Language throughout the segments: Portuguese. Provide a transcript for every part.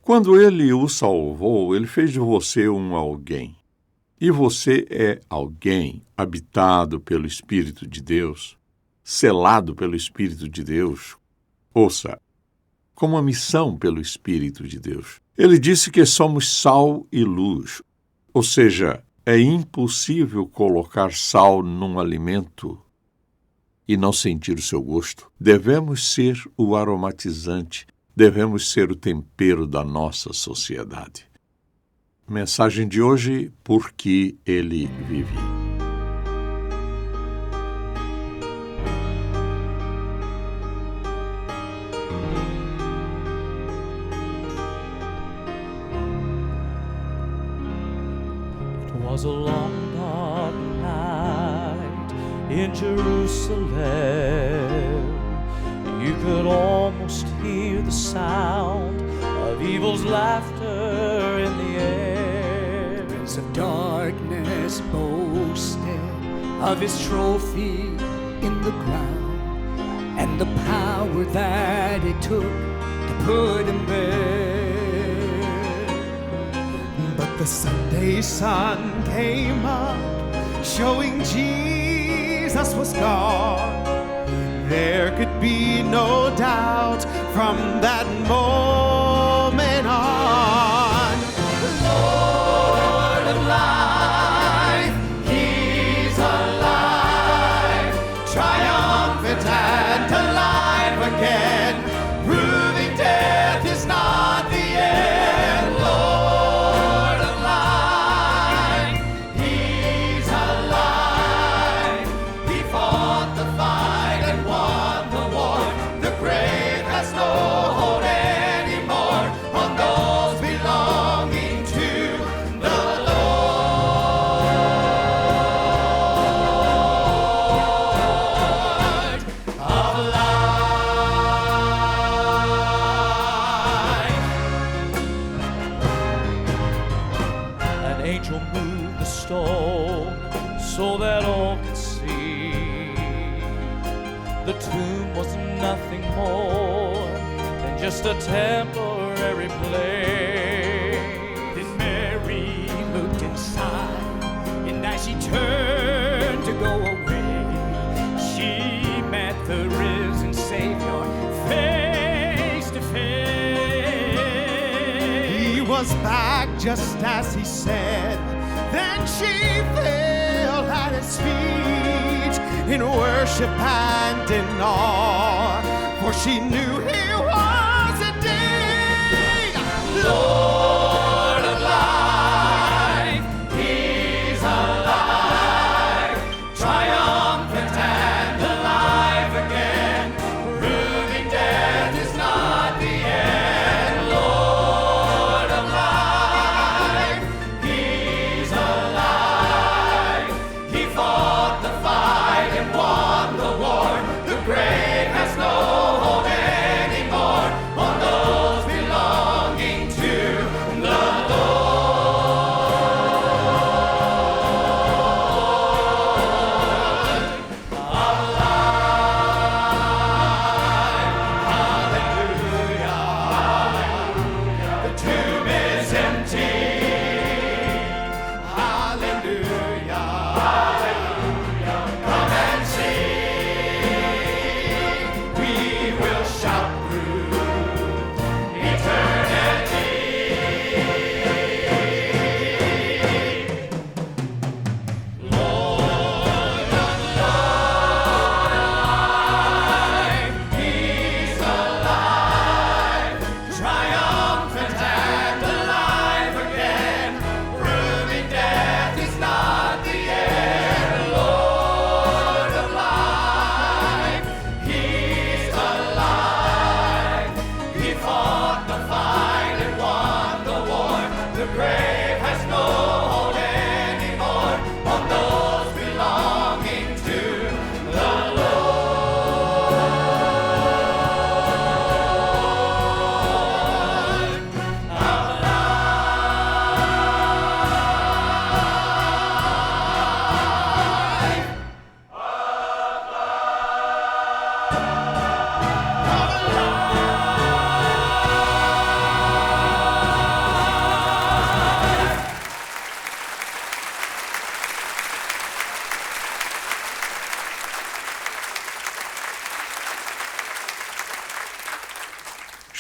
Quando Ele o salvou, Ele fez de você um alguém. E você é alguém habitado pelo Espírito de Deus, selado pelo Espírito de Deus. Ouça, com uma missão pelo Espírito de Deus. Ele disse que somos sal e luz, ou seja, é impossível colocar sal num alimento e não sentir o seu gosto. Devemos ser o aromatizante, devemos ser o tempero da nossa sociedade. Mensagem de hoje, porque Ele vive. It was a long dark night in Jerusalem. You could almost hear the sound of evil's laughter in the air. Prince of darkness boasted of his trophy in the ground, and the power that it took to put him there. But the Sunday sun came up, showing Jesus was God. There could be no doubt from that moment on. Lord of life, He's alive, triumphant and alive again, proving death is not the end. Lord of life, He's alive, He fought the fight and won the war. The grave has no hold anymore on those belonging to the Lord of life. An angel moved the stone so that all could see. The tomb was nothing more than just a temporary place. Then Mary looked inside, and as she turned to go away, she met the risen Savior face to face. He was back just as he said. Then she fell at his feet in worship and in awe, for she knew he was indeed Lord of life. He's alive, triumphant and alive again, proving death is not the end. Lord of life, He's alive, He fought the fight and won the war. The grave has no hold anymore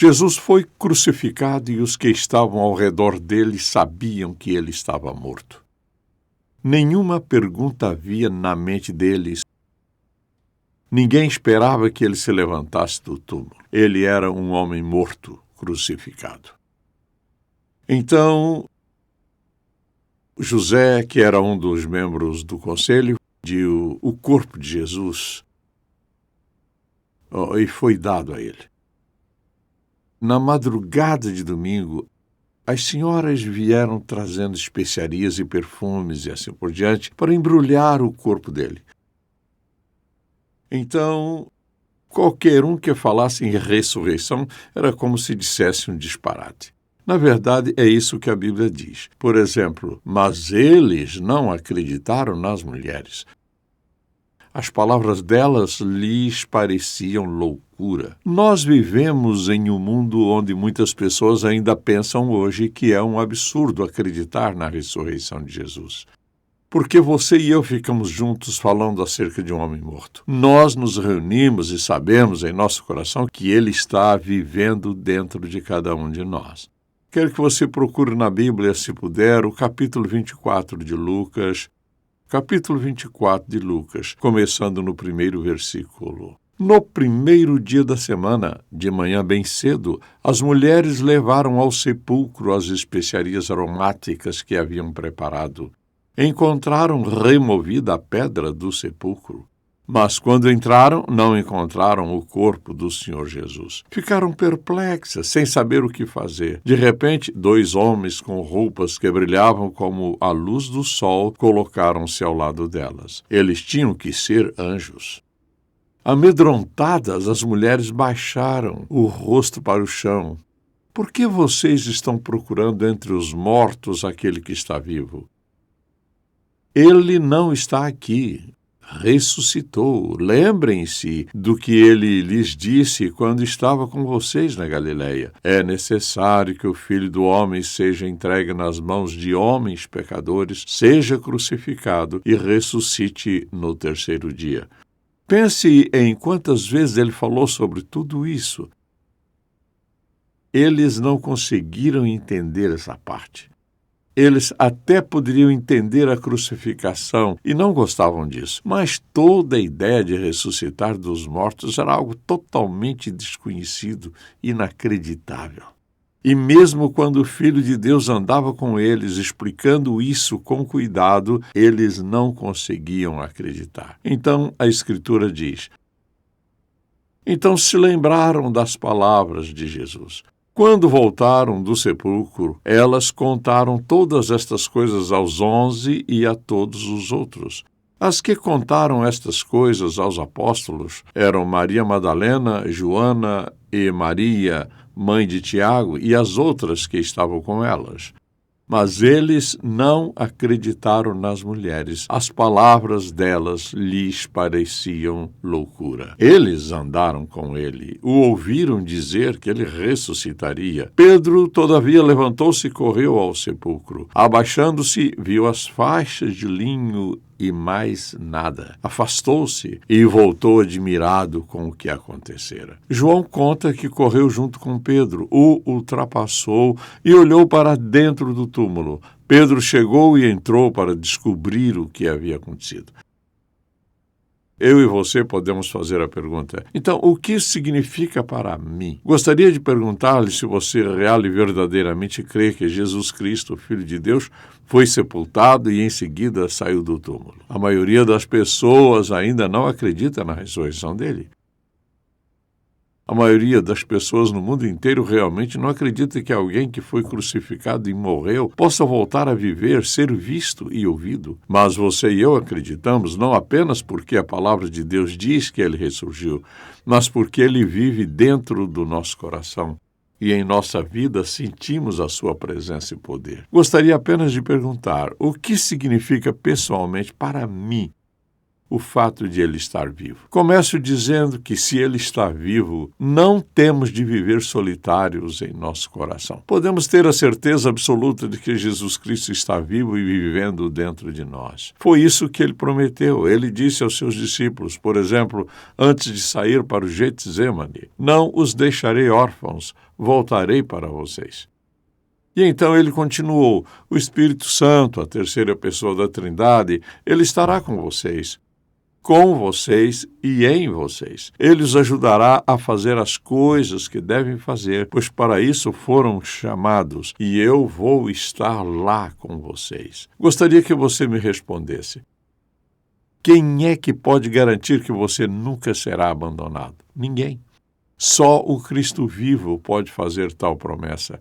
Jesus foi crucificado e os que estavam ao redor dele sabiam que ele estava morto. Nenhuma pergunta havia na mente deles. Ninguém esperava que ele se levantasse do túmulo. Ele era um homem morto, crucificado. Então, José, que era um dos membros do conselho, deu o corpo de Jesus e foi dado a ele. Na madrugada de domingo, as senhoras vieram trazendo especiarias e perfumes e assim por diante para embrulhar o corpo dele. Então, qualquer um que falasse em ressurreição era como se dissesse um disparate. Na verdade, é isso que a Bíblia diz. Por exemplo, mas eles não acreditaram nas mulheres. As palavras delas lhes pareciam loucura. Nós vivemos em um mundo onde muitas pessoas ainda pensam hoje que é um absurdo acreditar na ressurreição de Jesus. Porque você e eu ficamos juntos falando acerca de um homem morto. Nós nos reunimos e sabemos em nosso coração que ele está vivendo dentro de cada um de nós. Quero que você procure na Bíblia, se puder, o capítulo 24 de Lucas, começando no primeiro versículo. No primeiro dia da semana, de manhã bem cedo, as mulheres levaram ao sepulcro as especiarias aromáticas que haviam preparado. Encontraram removida a pedra do sepulcro. Mas quando entraram, não encontraram o corpo do Senhor Jesus. Ficaram perplexas, sem saber o que fazer. De repente, 2 homens com roupas que brilhavam como a luz do sol colocaram-se ao lado delas. Eles tinham que ser anjos. Amedrontadas, as mulheres baixaram o rosto para o chão. Por que vocês estão procurando entre os mortos aquele que está vivo? Ele não está aqui. Ressuscitou. Lembrem-se do que ele lhes disse quando estava com vocês na Galileia. É necessário que o Filho do Homem seja entregue nas mãos de homens pecadores, seja crucificado e ressuscite no 3º dia. Pense em quantas vezes ele falou sobre tudo isso. Eles não conseguiram entender essa parte. Eles até poderiam entender a crucificação e não gostavam disso, mas toda a ideia de ressuscitar dos mortos era algo totalmente desconhecido, inacreditável. E mesmo quando o Filho de Deus andava com eles, explicando isso com cuidado, eles não conseguiam acreditar. Então a Escritura diz: então se lembraram das palavras de Jesus. Quando voltaram do sepulcro, elas contaram todas estas coisas aos 11 e a todos os outros. As que contaram estas coisas aos apóstolos eram Maria Madalena, Joana e Maria, mãe de Tiago, e as outras que estavam com elas. Mas eles não acreditaram nas mulheres. As palavras delas lhes pareciam loucura. Eles andaram com ele, o ouviram dizer que ele ressuscitaria. Pedro, todavia, levantou-se e correu ao sepulcro. Abaixando-se, viu as faixas de linho e mais nada. Afastou-se e voltou admirado com o que acontecera. João conta que correu junto com Pedro, o ultrapassou e olhou para dentro do túmulo. Pedro chegou e entrou para descobrir o que havia acontecido. Eu e você podemos fazer a pergunta: então, o que isso significa para mim? Gostaria de perguntar-lhe se você real e verdadeiramente crê que Jesus Cristo, o Filho de Deus, foi sepultado e em seguida saiu do túmulo. A maioria das pessoas ainda não acredita na ressurreição dele. A maioria das pessoas no mundo inteiro realmente não acredita que alguém que foi crucificado e morreu possa voltar a viver, ser visto e ouvido. Mas você e eu acreditamos não apenas porque a palavra de Deus diz que ele ressurgiu, mas porque ele vive dentro do nosso coração. E em nossa vida sentimos a sua presença e poder. Gostaria apenas de perguntar: o que significa pessoalmente para mim o fato de ele estar vivo. Começo dizendo que, se ele está vivo, não temos de viver solitários em nosso coração. Podemos ter a certeza absoluta de que Jesus Cristo está vivo e vivendo dentro de nós. Foi isso que ele prometeu. Ele disse aos seus discípulos, por exemplo, antes de sair para o Getsemane: não os deixarei órfãos, voltarei para vocês. E então ele continuou: o Espírito Santo, a terceira pessoa da Trindade, ele estará com vocês e em vocês. Ele os ajudará a fazer as coisas que devem fazer, pois para isso foram chamados, e eu vou estar lá com vocês. Gostaria que você me respondesse: quem é que pode garantir que você nunca será abandonado? Ninguém. Só o Cristo vivo pode fazer tal promessa.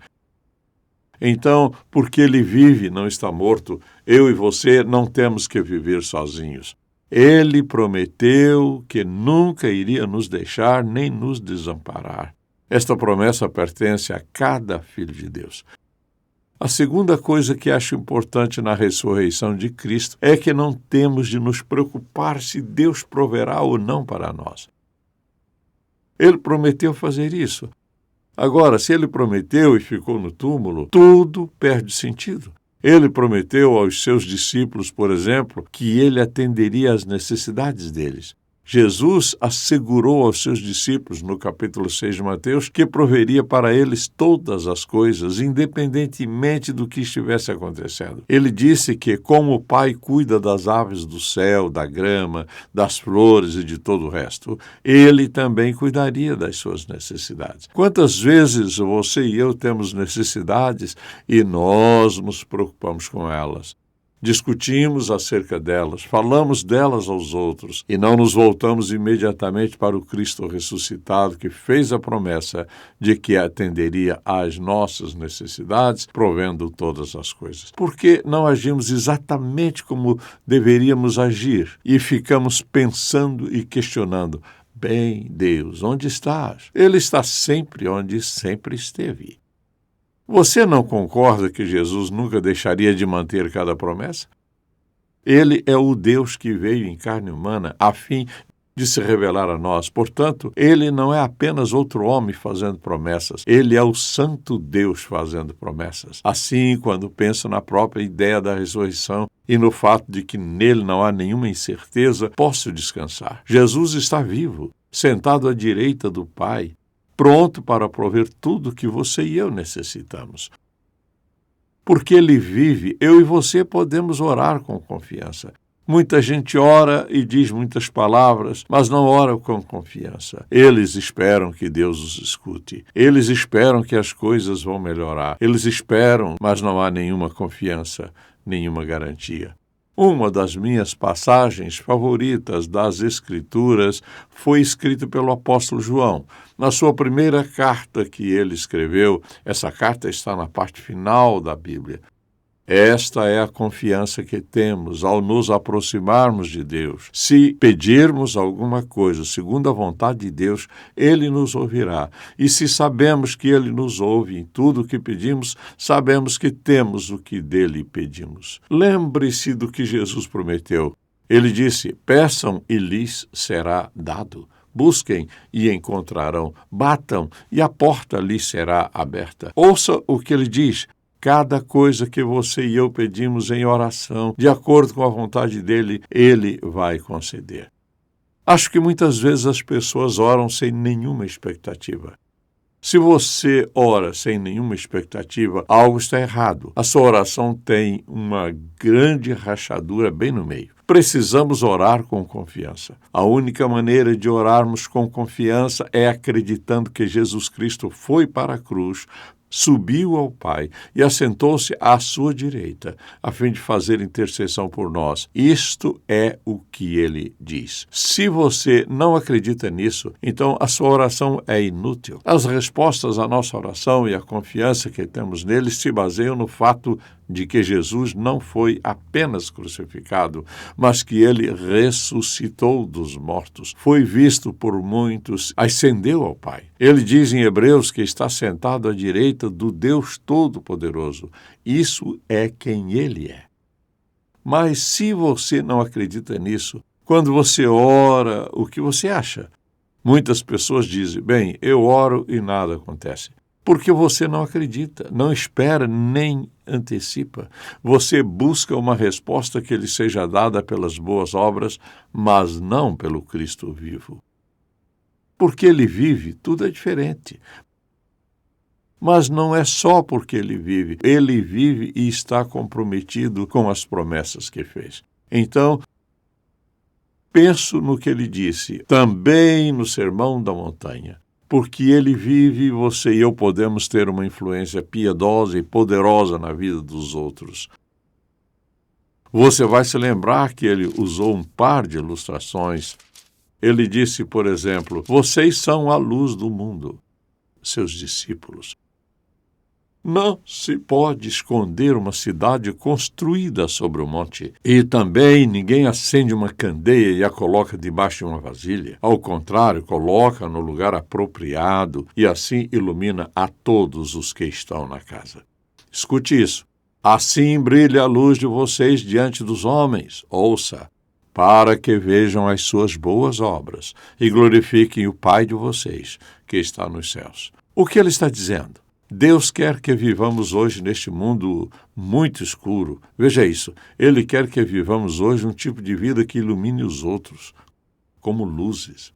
Então, porque ele vive e não está morto, eu e você não temos que viver sozinhos. Ele prometeu que nunca iria nos deixar nem nos desamparar. Esta promessa pertence a cada filho de Deus. A segunda coisa que acho importante na ressurreição de Cristo é que não temos de nos preocupar se Deus proverá ou não para nós. Ele prometeu fazer isso. Agora, se ele prometeu e ficou no túmulo, tudo perde sentido. Ele prometeu aos seus discípulos, por exemplo, que ele atenderia às necessidades deles. Jesus assegurou aos seus discípulos, no capítulo 6 de Mateus, que proveria para eles todas as coisas, independentemente do que estivesse acontecendo. Ele disse que, como o Pai cuida das aves do céu, da grama, das flores e de todo o resto, ele também cuidaria das suas necessidades. Quantas vezes você e eu temos necessidades e nós nos preocupamos com elas? Discutimos acerca delas, falamos delas aos outros e não nos voltamos imediatamente para o Cristo ressuscitado, que fez a promessa de que atenderia às nossas necessidades, provendo todas as coisas. Por que não agimos exatamente como deveríamos agir e ficamos pensando e questionando: bem, Deus, onde estás? Ele está sempre onde sempre esteve. Você não concorda que Jesus nunca deixaria de manter cada promessa? Ele é o Deus que veio em carne humana a fim de se revelar a nós. Portanto, ele não é apenas outro homem fazendo promessas. Ele é o Santo Deus fazendo promessas. Assim, quando penso na própria ideia da ressurreição e no fato de que nele não há nenhuma incerteza, posso descansar. Jesus está vivo, sentado à direita do Pai, pronto para prover tudo o que você e eu necessitamos. Porque ele vive, eu e você podemos orar com confiança. Muita gente ora e diz muitas palavras, mas não ora com confiança. Eles esperam que Deus os escute. Eles esperam que as coisas vão melhorar. Eles esperam, mas não há nenhuma confiança, nenhuma garantia. Uma das minhas passagens favoritas das Escrituras foi escrita pelo apóstolo João. Na sua primeira carta que ele escreveu, essa carta está na parte final da Bíblia. Esta é a confiança que temos ao nos aproximarmos de Deus. Se pedirmos alguma coisa segundo a vontade de Deus, Ele nos ouvirá. E se sabemos que Ele nos ouve em tudo o que pedimos, sabemos que temos o que dele pedimos. Lembre-se do que Jesus prometeu. Ele disse: peçam e lhes será dado. Busquem e encontrarão. Batam e a porta lhes será aberta. Ouça o que ele diz: cada coisa que você e eu pedimos em oração, de acordo com a vontade dele, ele vai conceder. Acho que muitas vezes as pessoas oram sem nenhuma expectativa. Se você ora sem nenhuma expectativa, algo está errado. A sua oração tem uma grande rachadura bem no meio. Precisamos orar com confiança. A única maneira de orarmos com confiança é acreditando que Jesus Cristo foi para a cruz, subiu ao Pai e assentou-se à sua direita, a fim de fazer intercessão por nós. Isto é o que ele diz. Se você não acredita nisso, então a sua oração é inútil. As respostas à nossa oração e a confiança que temos nele se baseiam no fato de que Jesus não foi apenas crucificado, mas que ele ressuscitou dos mortos, foi visto por muitos, ascendeu ao Pai. Ele diz em Hebreus que está sentado à direita do Deus Todo-Poderoso. Isso é quem ele é. Mas se você não acredita nisso, Quando você ora, o que você acha? Muitas pessoas dizem, bem, eu oro e nada acontece. Porque você não acredita, não espera nem antecipa. Você busca uma resposta que lhe seja dada pelas boas obras, mas não pelo Cristo vivo. Porque ele vive, tudo é diferente. Mas não é só porque ele vive e está comprometido com as promessas que fez. Então, penso no que ele disse, também no Sermão da Montanha. Porque ele vive, você e eu podemos ter uma influência piedosa e poderosa na vida dos outros. Você vai se lembrar que ele usou um par de ilustrações. Ele disse, por exemplo, vocês são a luz do mundo, seus discípulos. Não se pode esconder uma cidade construída sobre o monte. E também ninguém acende uma candeia e a coloca debaixo de uma vasilha. Ao contrário, coloca no lugar apropriado e assim ilumina a todos os que estão na casa. Escute isso. Assim brilha a luz de vocês diante dos homens. Ouça, para que vejam as suas boas obras e glorifiquem o Pai de vocês, que está nos céus. O que ele está dizendo? Deus quer que vivamos hoje neste mundo muito escuro. Veja isso, Ele quer que vivamos hoje um tipo de vida que ilumine os outros, como luzes.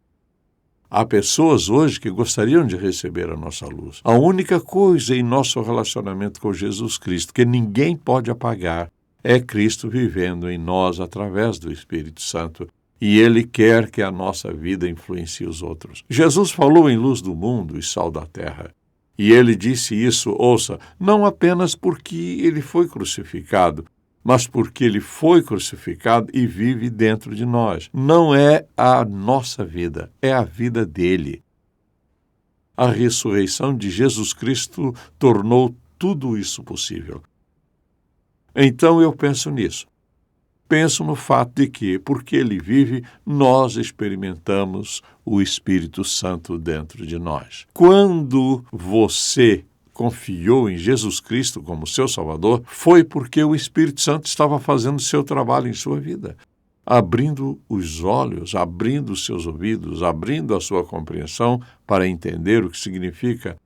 Há pessoas hoje que gostariam de receber a nossa luz. A única coisa em nosso relacionamento com Jesus Cristo que ninguém pode apagar é Cristo vivendo em nós através do Espírito Santo. E Ele quer que a nossa vida influencie os outros. Jesus falou em luz do mundo e sal da terra. E ele disse isso, ouça, não apenas porque ele foi crucificado, mas porque ele foi crucificado e vive dentro de nós. Não é a nossa vida, é a vida dele. A ressurreição de Jesus Cristo tornou tudo isso possível. Então eu penso nisso. Penso no fato de que, porque ele vive, nós experimentamos o Espírito Santo dentro de nós. Quando você confiou em Jesus Cristo como seu Salvador, foi porque o Espírito Santo estava fazendo seu trabalho em sua vida, abrindo os olhos, abrindo os seus ouvidos, abrindo a sua compreensão para entender o que significa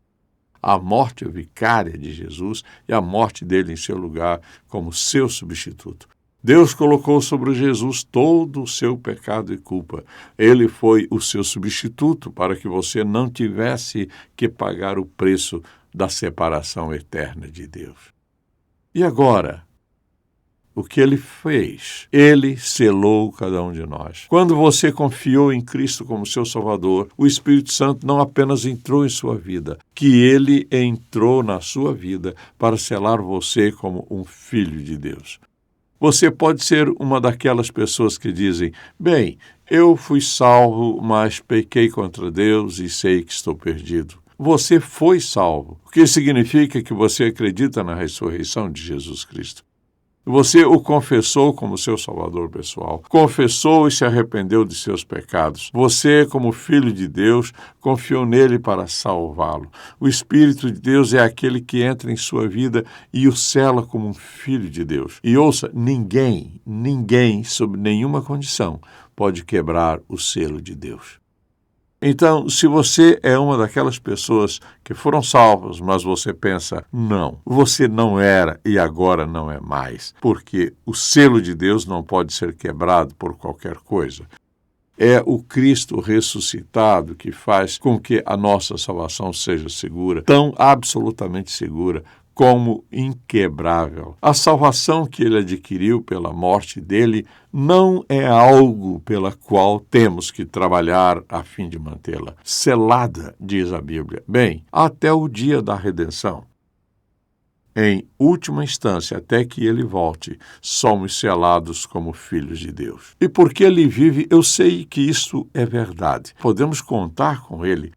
a morte vicária de Jesus e a morte dele em seu lugar como seu substituto. Deus colocou sobre Jesus todo o seu pecado e culpa. Ele foi o seu substituto para que você não tivesse que pagar o preço da separação eterna de Deus. E agora, o que ele fez? Ele selou cada um de nós. Quando você confiou em Cristo como seu Salvador, o Espírito Santo não apenas entrou em sua vida, que ele entrou na sua vida para selar você como um filho de Deus. Você pode ser uma daquelas pessoas que dizem, bem, eu fui salvo, mas pequei contra Deus e sei que estou perdido. Você foi salvo, o que significa que você acredita na ressurreição de Jesus Cristo. Você o confessou como seu Salvador pessoal, confessou e se arrependeu de seus pecados. Você, como filho de Deus, confiou nele para salvá-lo. O Espírito de Deus é aquele que entra em sua vida e o sela como um filho de Deus. E ouça, ninguém, sob nenhuma condição, pode quebrar o selo de Deus. Então, se você é uma daquelas pessoas que foram salvas, mas você pensa, não, você não era e agora não é mais, porque o selo de Deus não pode ser quebrado por qualquer coisa. É o Cristo ressuscitado que faz com que a nossa salvação seja segura, tão absolutamente segura, como inquebrável. A salvação que ele adquiriu pela morte dele não é algo pela qual temos que trabalhar a fim de mantê-la. Selada, diz a Bíblia. Bem, até o dia da redenção. Em última instância, até que ele volte, somos selados como filhos de Deus. E porque ele vive, eu sei que isso é verdade. Podemos contar com ele.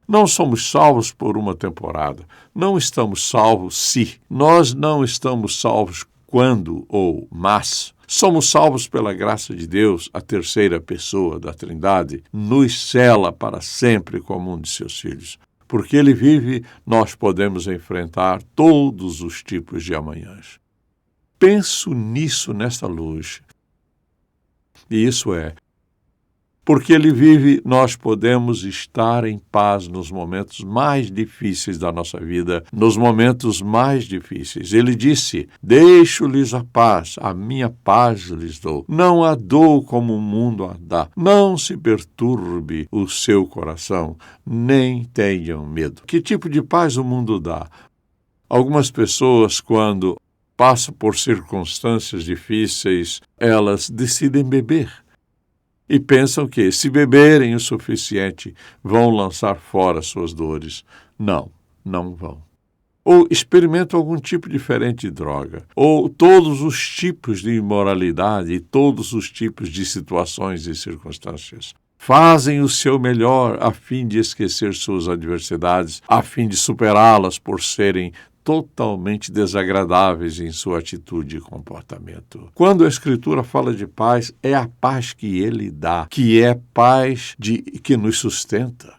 Não somos salvos por uma temporada. Não estamos salvos se. Nós não estamos salvos quando ou mas. Somos salvos pela graça de Deus, a terceira pessoa da Trindade, nos sela para sempre como um de seus filhos. Porque ele vive, nós podemos enfrentar todos os tipos de amanhãs. Penso nisso nesta luz. E isso é, porque Ele vive, nós podemos estar em paz nos momentos mais difíceis da nossa vida, nos momentos mais difíceis. Ele disse: deixo-lhes a paz, a minha paz lhes dou. Não a dou como o mundo a dá. Não se perturbe o seu coração, nem tenham medo. Que tipo de paz o mundo dá? Algumas pessoas, quando passam por circunstâncias difíceis, elas decidem beber. E pensam que, se beberem o suficiente, vão lançar fora suas dores. Não, não vão. Ou experimentam algum tipo diferente de droga, ou todos os tipos de imoralidade e todos os tipos de situações e circunstâncias. Fazem o seu melhor a fim de esquecer suas adversidades, a fim de superá-las por serem totalmente desagradáveis em sua atitude e comportamento. Quando a Escritura fala de paz, é a paz que Ele dá, que é paz que nos sustenta.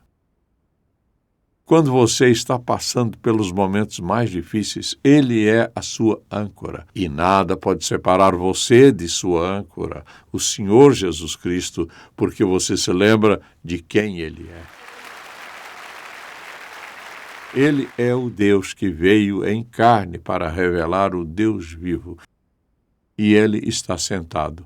Quando você está passando pelos momentos mais difíceis, Ele é a sua âncora. E nada pode separar você de sua âncora, o Senhor Jesus Cristo, porque você se lembra de quem Ele é. Ele é o Deus que veio em carne para revelar o Deus vivo. E Ele está sentado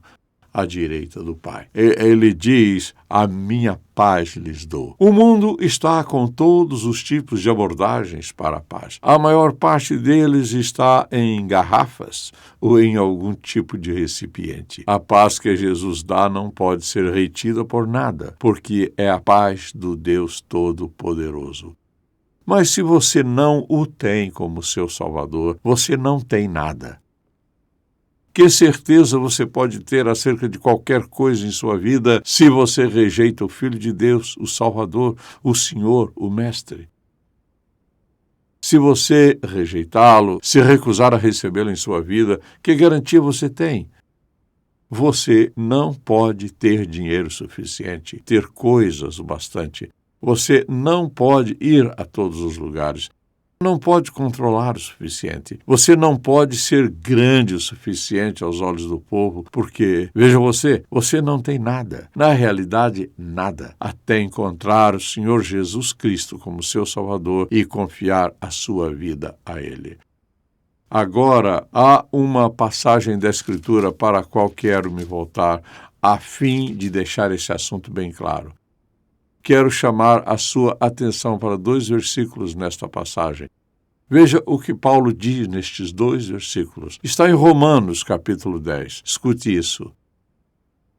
à direita do Pai. Ele diz: a minha paz lhes dou. O mundo está com todos os tipos de abordagens para a paz. A maior parte deles está em garrafas ou em algum tipo de recipiente. A paz que Jesus dá não pode ser retida por nada, porque é a paz do Deus Todo-Poderoso. Mas se você não o tem como seu Salvador, você não tem nada. Que certeza você pode ter acerca de qualquer coisa em sua vida se você rejeita o Filho de Deus, o Salvador, o Senhor, o Mestre? Se você rejeitá-lo, se recusar a recebê-lo em sua vida, que garantia você tem? Você não pode ter dinheiro suficiente, ter coisas o bastante. Você não pode ir a todos os lugares. Não pode controlar o suficiente. Você não pode ser grande o suficiente aos olhos do povo, porque, veja você não tem nada. Na realidade, nada. Até encontrar o Senhor Jesus Cristo como seu Salvador e confiar a sua vida a Ele. Agora, há uma passagem da Escritura para a qual quero me voltar, a fim de deixar esse assunto bem claro. Quero chamar a sua atenção para 2 versículos nesta passagem. Veja o que Paulo diz nestes 2 versículos. Está em Romanos, capítulo 10. Escute isso.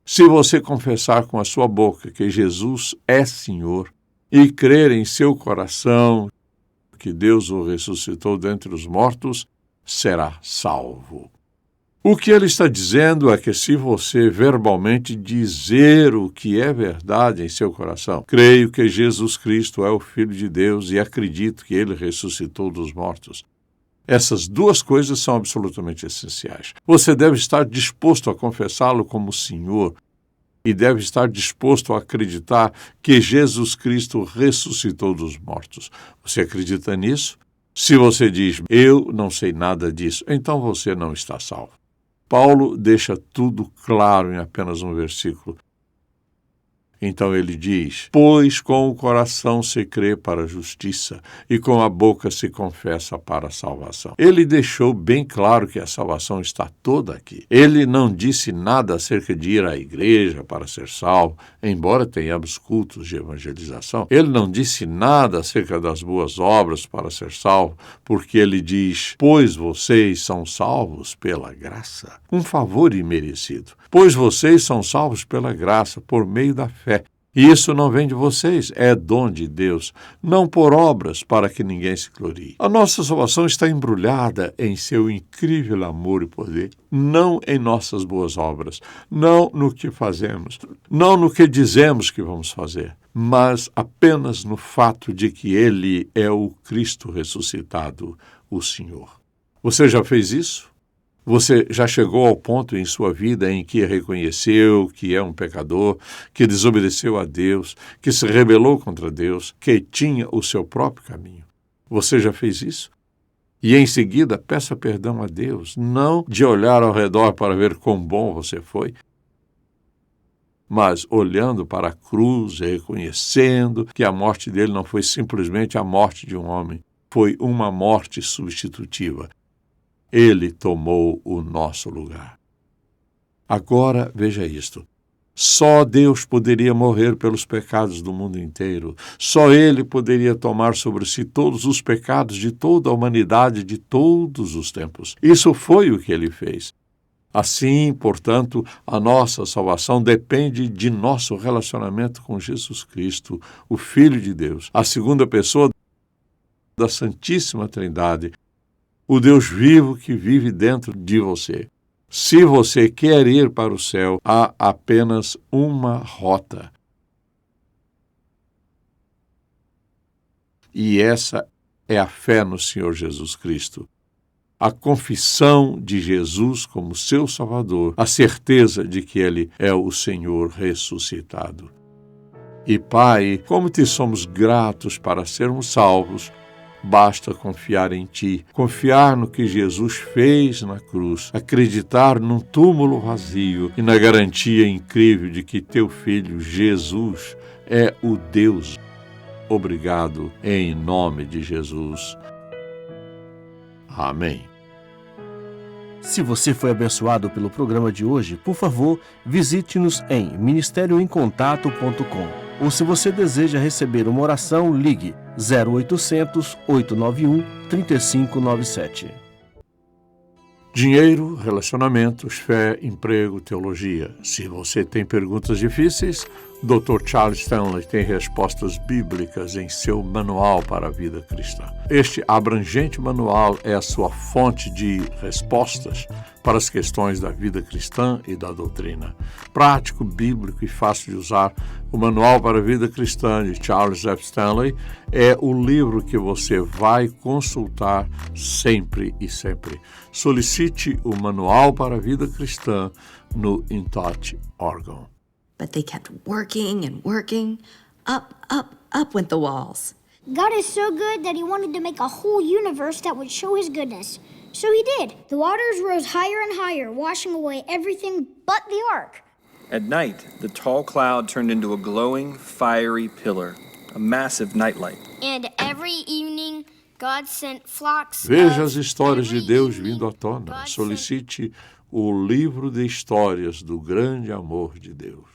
Se você confessar com a sua boca que Jesus é Senhor e crer em seu coração que Deus o ressuscitou dentre os mortos, será salvo. O que ele está dizendo é que se você verbalmente dizer o que é verdade em seu coração, creio que Jesus Cristo é o Filho de Deus e acredito que Ele ressuscitou dos mortos. Essas 2 coisas são absolutamente essenciais. Você deve estar disposto a confessá-lo como Senhor e deve estar disposto a acreditar que Jesus Cristo ressuscitou dos mortos. Você acredita nisso? Se você diz, eu não sei nada disso, então você não está salvo. Paulo deixa tudo claro em apenas um versículo. Então ele diz, pois com o coração se crê para a justiça e com a boca se confessa para a salvação. Ele deixou bem claro que a salvação está toda aqui. Ele não disse nada acerca de ir à igreja para ser salvo, embora tenhamos cultos de evangelização. Ele não disse nada acerca das boas obras para ser salvo, porque ele diz, pois vocês são salvos pela graça. Um favor imerecido. Pois vocês são salvos pela graça, por meio da fé. E isso não vem de vocês, é dom de Deus, não por obras para que ninguém se glorie. A nossa salvação está embrulhada em seu incrível amor e poder, não em nossas boas obras, não no que fazemos, não no que dizemos que vamos fazer, mas apenas no fato de que Ele é o Cristo ressuscitado, o Senhor. Você já fez isso? Você já chegou ao ponto em sua vida em que reconheceu que é um pecador, que desobedeceu a Deus, que se rebelou contra Deus, que tinha o seu próprio caminho? Você já fez isso? E em seguida peça perdão a Deus, não de olhar ao redor para ver quão bom você foi. mas olhando para a cruz, reconhecendo que a morte dele não foi simplesmente a morte de um homem, foi uma morte substitutiva. Ele tomou o nosso lugar. Agora, veja isto. Só Deus poderia morrer pelos pecados do mundo inteiro. Só Ele poderia tomar sobre si todos os pecados de toda a humanidade de todos os tempos. Isso foi o que Ele fez. Assim, portanto, a nossa salvação depende de nosso relacionamento com Jesus Cristo, o Filho de Deus, a segunda pessoa da Santíssima Trindade, o Deus vivo que vive dentro de você. Se você quer ir para o céu, há apenas uma rota. E essa é a fé no Senhor Jesus Cristo. A confissão de Jesus como seu Salvador, a certeza de que Ele é o Senhor ressuscitado. E Pai, como te somos gratos para sermos salvos, basta confiar em Ti, confiar no que Jesus fez na cruz, acreditar num túmulo vazio e na garantia incrível de que Teu Filho Jesus é o Deus. Obrigado, em nome de Jesus. Amém. Se você foi abençoado pelo programa de hoje, por favor, visite-nos em ministerioemcontato.com. Ou se você deseja receber uma oração, ligue 0800 891 3597. Dinheiro, relacionamentos, fé, emprego, teologia. Se você tem perguntas difíceis, Dr. Charles Stanley tem respostas bíblicas em seu Manual para a Vida Cristã. Este abrangente manual é a sua fonte de respostas para as questões da vida cristã e da doutrina. Prático, bíblico e fácil de usar, o Manual para a Vida Cristã de Charles F. Stanley é o livro que você vai consultar sempre e sempre. Solicite o Manual para a Vida Cristã no InTouch órgão. But they kept working and working. Up, up, up went the walls. God is so good that He wanted to make a whole universe that would show His goodness. So He did. The waters rose higher and higher, washing away everything but the ark. At night, the tall cloud turned into a glowing, fiery pillar, a massive nightlight. And every evening, God sent flocks Veja of... as histórias de every Deus evening, vindo à tona. God sent- Solicite o livro de histórias do grande amor de Deus.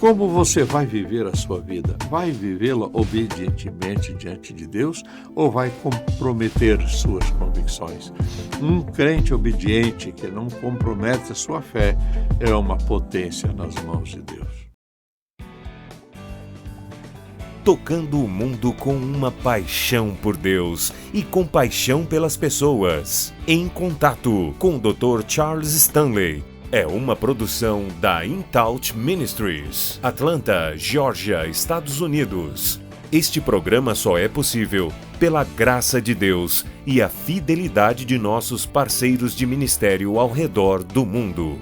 Como você vai viver a sua vida? Vai vivê-la obedientemente diante de Deus ou vai comprometer suas convicções? Um crente obediente que não compromete a sua fé é uma potência nas mãos de Deus. Tocando o mundo com uma paixão por Deus e compaixão pelas pessoas. Em Contato com o Dr. Charles Stanley. É uma produção da InTouch Ministries, Atlanta, Geórgia, Estados Unidos. Este programa só é possível pela graça de Deus e a fidelidade de nossos parceiros de ministério ao redor do mundo.